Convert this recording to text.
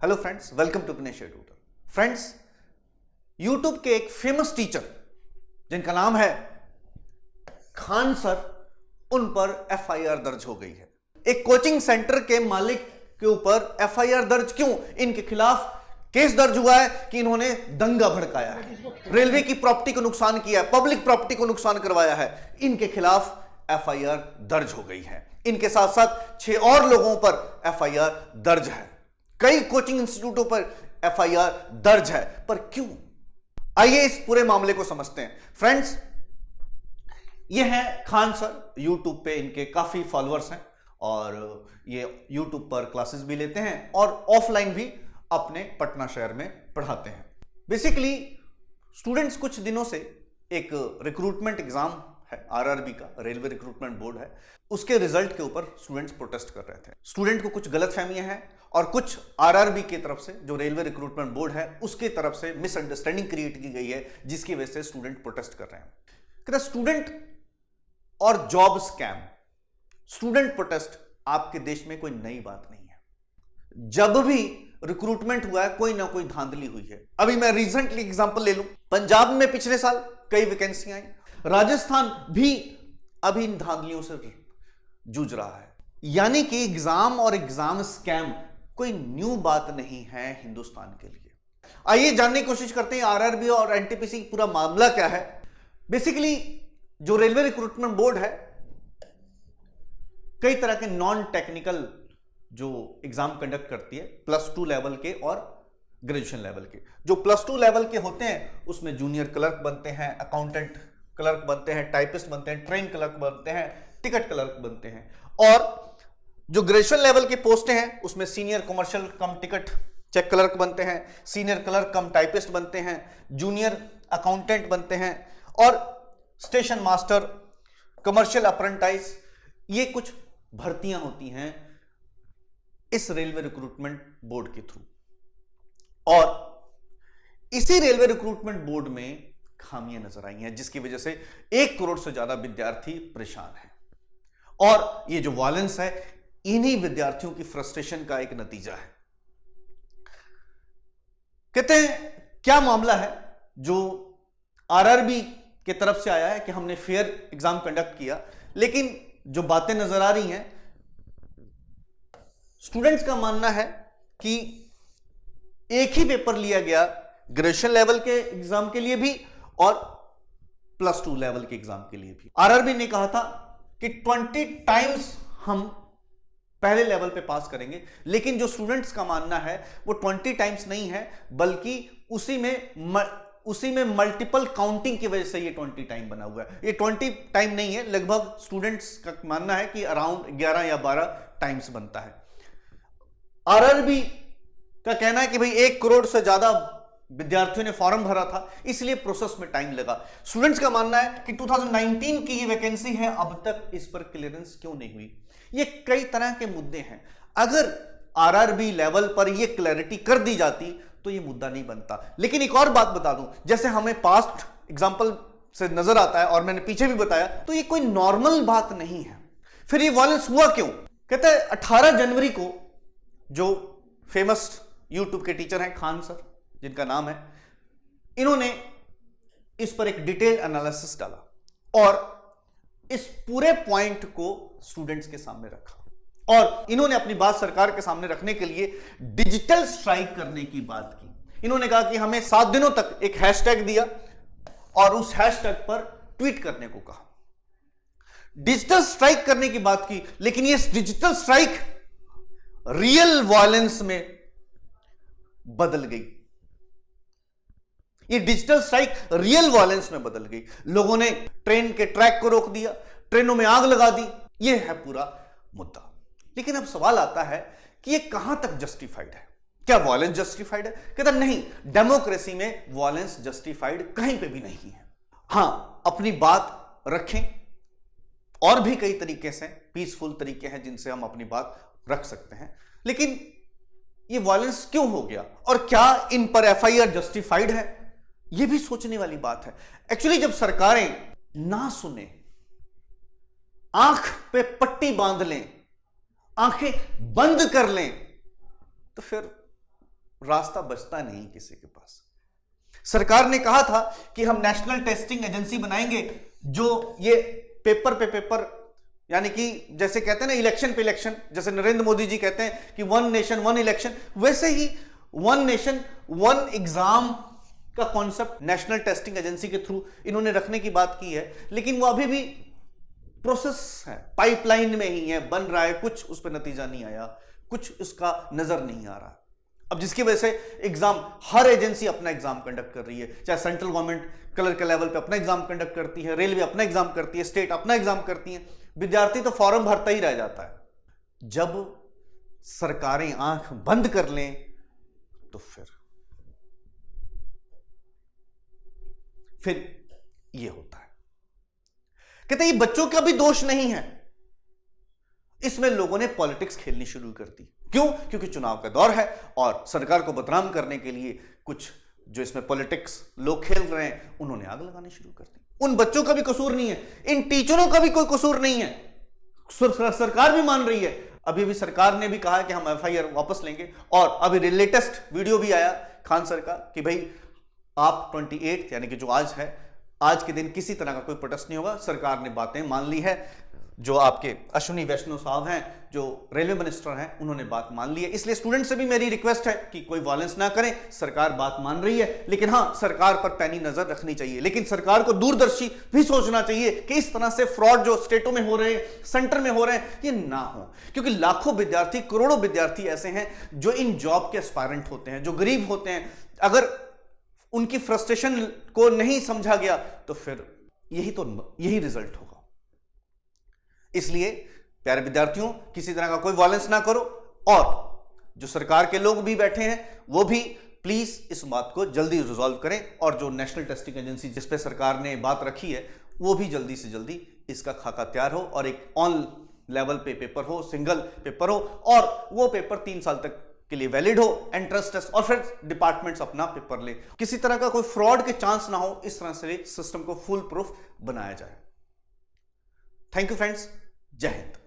Hello friends, welcome to Vinesh tutor. Friends, YouTube के एक famous teacher जिनका नाम है खान सर, उन पर एफआईआर दर्ज हो गई है। एक कोचिंग सेंटर के मालिक के ऊपर एफआईआर दर्ज क्यों? इनके खिलाफ केस दर्ज हुआ है कि इन्होंने दंगा भड़काया है, रेलवे की प्रॉपर्टी को नुकसान किया है, पब्लिक प्रॉपर्टी को नुकसान करवाया है। इनके खिलाफ एफआईआर दर्ज हो गई है। इनके साथ साथ 6 और लोगों पर एफआईआर दर्ज है। कई कोचिंग इंस्टीट्यूटों पर एफआईआर दर्ज है, पर क्यों? आइए इस पूरे मामले को समझते हैं। फ्रेंड्स, ये हैं खान सर। यूट्यूब पे इनके काफी फॉलोअर्स हैं और ये यूट्यूब पर क्लासेस भी लेते हैं और ऑफलाइन भी अपने पटना शहर में पढ़ाते हैं। बेसिकली स्टूडेंट्स कुछ दिनों से एक रिक्रूटमेंट एग्जाम है, आरआरबी का, रेलवे रिक्रूटमेंट बोर्ड है, उसके रिजल्ट के ऊपर स्टूडेंट्स प्रोटेस्ट कर रहे थे। स्टूडेंट को कुछ गलतफहमियां हैं और कुछ आरआरबी की तरफ से, जो रेलवे रिक्रूटमेंट बोर्ड है, उसकी तरफ से मिसअंडरस्टैंडिंग क्रिएट की गई है, जिसकी वजह से स्टूडेंट प्रोटेस्ट कर रहे हैं। कहते स्टूडेंट और जॉब स्कैम, स्टूडेंट प्रोटेस्ट आपके देश में कोई नई बात नहीं है। जब भी रिक्रूटमेंट हुआ है, कोई ना कोई धांधली हुई है। अभी मैं रिसेंटली एग्जांपल ले लूं, पंजाब में पिछले साल कई वैकेंसियां आई, राजस्थान भी अभी इन धांधलियों से जूझ रहा है। यानी कि एग्जाम और एग्जाम स्कैम कोई न्यू बात नहीं है हिंदुस्तान के लिए। आइए जानने की कोशिश करते हैं आरआरबी और एनटीपीसी पूरा मामला क्या है। बेसिकली जो रेलवे रिक्रूटमेंट बोर्ड है, कई तरह के नॉन टेक्निकल जो एग्जाम कंडक्ट करती है, +2 लेवल के और ग्रेजुएशन लेवल के। जो +2 लेवल के होते हैं उसमें जूनियर क्लर्क बनते हैं, अकाउंटेंट क्लर्क बनते हैं, टाइपिस्ट बनते हैं, ट्रेन क्लर्क बनते हैं, टिकट क्लर्क बनते हैं। और जो ग्रेजुएशन लेवल की पोस्टें हैं उसमें senior commercial cum ticket check clerk बनते हैं, सीनियर क्लर्क कम टाइपिस्ट बनते हैं, जूनियर अकाउंटेंट बनते हैं और स्टेशन मास्टर, कमर्शियल अप्रेंटाइज, ये कुछ भर्तियां होती हैं इस रेलवे रिक्रूटमेंट बोर्ड के थ्रू। और इसी रेलवे रिक्रूटमेंट बोर्ड में खामियां नजर आई हैं, जिसकी वजह से 1 करोड़ से ज्यादा विद्यार्थी परेशान हैं। और ये जो वायलेंस है, इन्हीं विद्यार्थियों की फ्रस्ट्रेशन का एक नतीजा है। कहते हैं क्या मामला है जो आरआरबी की तरफ से आया है कि हमने फेयर एग्जाम कंडक्ट किया, लेकिन जो बातें नजर आ रही हैं, स्टूडेंट्स का मानना है कि एक ही पेपर लिया गया ग्रेजुएशन लेवल के एग्जाम के लिए भी और +2 लेवल के एग्जाम के लिए भी। आरआरबी ने कहा था कि 20 टाइम्स हम पहले लेवल पे पास करेंगे, लेकिन जो स्टूडेंट्स का मानना है वो 20 टाइम्स नहीं है, बल्कि उसी में मल्टीपल काउंटिंग की वजह से ये 20 टाइम बना हुआ है। ये 20 टाइम नहीं है, लगभग स्टूडेंट्स का मानना है कि अराउंड 11 या 12 टाइम्स बनता है। आरआरबी का कहना है कि भाई 1 करोड़ से ज्यादा विद्यार्थियों ने फॉर्म भरा था, इसलिए प्रोसेस में टाइम लगा। स्टूडेंट्स का मानना है कि 2019 की ये वैकेंसी है, अब तक इस पर क्लियरेंस क्यों नहीं हुई। ये कई तरह के मुद्दे हैं। अगर आरआरबी लेवल पर ये क्लैरिटी कर दी जाती तो ये मुद्दा नहीं बनता। लेकिन एक और बात बता दूं, जैसे हमें पास्ट एग्जांपल से नजर आता है और मैंने पीछे भी बताया, तो ये कोई नॉर्मल बात नहीं है। फिर ये वायलेंस हुआ क्यों? कहते हैं 18 जनवरी को जो फेमस यूट्यूब के टीचर हैं खान सर, जिनका नाम है, इन्होंने इस पर एक डिटेल एनालिसिस डाला और इस पूरे पॉइंट को स्टूडेंट्स के सामने रखा और इन्होंने अपनी बात सरकार के सामने रखने के लिए डिजिटल स्ट्राइक करने की बात की। इन्होंने कहा कि हमें 7 दिनों तक एक हैशटैग दिया और उस हैशटैग पर ट्वीट करने को कहा। डिजिटल स्ट्राइक करने की बात की, लेकिन ये डिजिटल स्ट्राइक रियल वायलेंस में बदल गई। ये डिजिटल स्ट्राइक रियल वायलेंस में बदल गई। लोगों ने ट्रेन के ट्रैक को रोक दिया, ट्रेनों में आग लगा दी। ये है पूरा मुद्दा। लेकिन अब सवाल आता है कि ये कहां तक जस्टिफाइड है? क्या वायलेंस जस्टिफाइड है? कहता नहीं, डेमोक्रेसी में वायलेंस जस्टिफाइड कहीं पे भी नहीं है। हां, अपनी बात रखें, और भी कई तरीके से पीसफुल तरीके हैं जिनसे हम अपनी बात रख सकते हैं, लेकिन ये वायलेंस क्यों हो गया और क्या इन पर एफआईआर जस्टिफाइड है? ये भी सोचने वाली बात है। एक्चुअली जब सरकारें ना सुने, आंख पे पट्टी बांध लें, आंखें बंद कर लें, तो फिर रास्ता बचता नहीं किसी के पास। सरकार ने कहा था कि हम नेशनल टेस्टिंग एजेंसी बनाएंगे जो ये पेपर पे पेपर, यानी कि जैसे कहते हैं ना इलेक्शन पे इलेक्शन, जैसे नरेंद्र मोदी जी कहते हैं कि 1 नेशन 1 इलेक्शन, वैसे ही 1 नेशन 1 एग्जाम का कॉन्सेप्ट नेशनल टेस्टिंग एजेंसी के थ्रू इन्होंने रखने की बात की है। लेकिन वो अभी भी प्रोसेस है, पाइपलाइन में ही है, बन रहा है, कुछ उस पर नतीजा नहीं आया, कुछ उसका नजर नहीं आ रहा। अब जिसकी वजह से एग्जाम, हर एजेंसी अपना एग्जाम कंडक्ट कर रही है, चाहे सेंट्रल गवर्नमेंट कलर के लेवल पे अपना एग्जाम कंडक्ट करती है, रेलवे अपना एग्जाम करती है, स्टेट अपना एग्जाम करती है, विद्यार्थी तो फॉर्म भरता ही रह जाता है। जब सरकारें आंख बंद कर लें तो फिर ये होता है। कहते ये बच्चों का भी दोष नहीं है, इसमें लोगों ने पॉलिटिक्स खेलनी शुरू कर दी। क्यों? क्योंकि चुनाव का दौर है और सरकार को बदनाम करने के लिए कुछ जो इसमें पॉलिटिक्स लोग खेल रहे हैं, उन्होंने आग लगानी शुरू कर दी। उन बच्चों का भी कसूर नहीं है, इन टीचरों का भी कोई कसूर नहीं है, सरकार भी मान रही है। अभी भी सरकार ने भी कहा कि हम एफआईआर वापस लेंगे, और अभी लेटेस्ट वीडियो भी आया खान सर का कि भाई आप 28 यानी कि जो आज है, आज के दिन किसी तरह का कोई प्रोटेस्ट नहीं होगा। सरकार ने बातें मान ली है। जो आपके अश्विनी वैष्णव साहब हैं, जो रेलवे मिनिस्टर हैं, उन्होंने बात मान ली है। इसलिए स्टूडेंट से भी मेरी रिक्वेस्ट है कि कोई वायलेंस ना करें, सरकार बात मान रही है, लेकिन हाँ, सरकार पर पैनी नजर रखनी चाहिए। लेकिन सरकार को दूरदर्शी भी सोचना चाहिए कि इस तरह से फ्रॉड जो स्टेटों में हो रहे हैं, सेंटर में हो रहे हैं, ये ना हो। क्योंकि लाखों विद्यार्थी, करोड़ों विद्यार्थी ऐसे हैं जो इन जॉब के एस्पायरेंट होते हैं, जो गरीब होते हैं। अगर उनकी फ्रस्ट्रेशन को नहीं समझा गया तो फिर यही रिजल्ट होगा। इसलिए प्यारे विद्यार्थियों, किसी तरह का कोई वायलेंस ना करो, और जो सरकार के लोग भी बैठे हैं वो भी प्लीज इस बात को जल्दी रिजॉल्व करें, और जो नेशनल टेस्टिंग एजेंसी जिस पे सरकार ने बात रखी है, वो भी जल्दी से जल्दी इसका खाका तैयार हो और एक ऑन लेवल पे पेपर हो, सिंगल पेपर हो, और वो पेपर 3 साल तक के लिए वैलिड हो, एंट्रेंस टेस्ट, और फिर डिपार्टमेंट्स अपना पेपर ले। किसी तरह का कोई फ्रॉड के चांस ना हो, इस तरह से सिस्टम को फुल प्रूफ बनाया जाए। थैंक यू फ्रेंड्स, जय हिंद।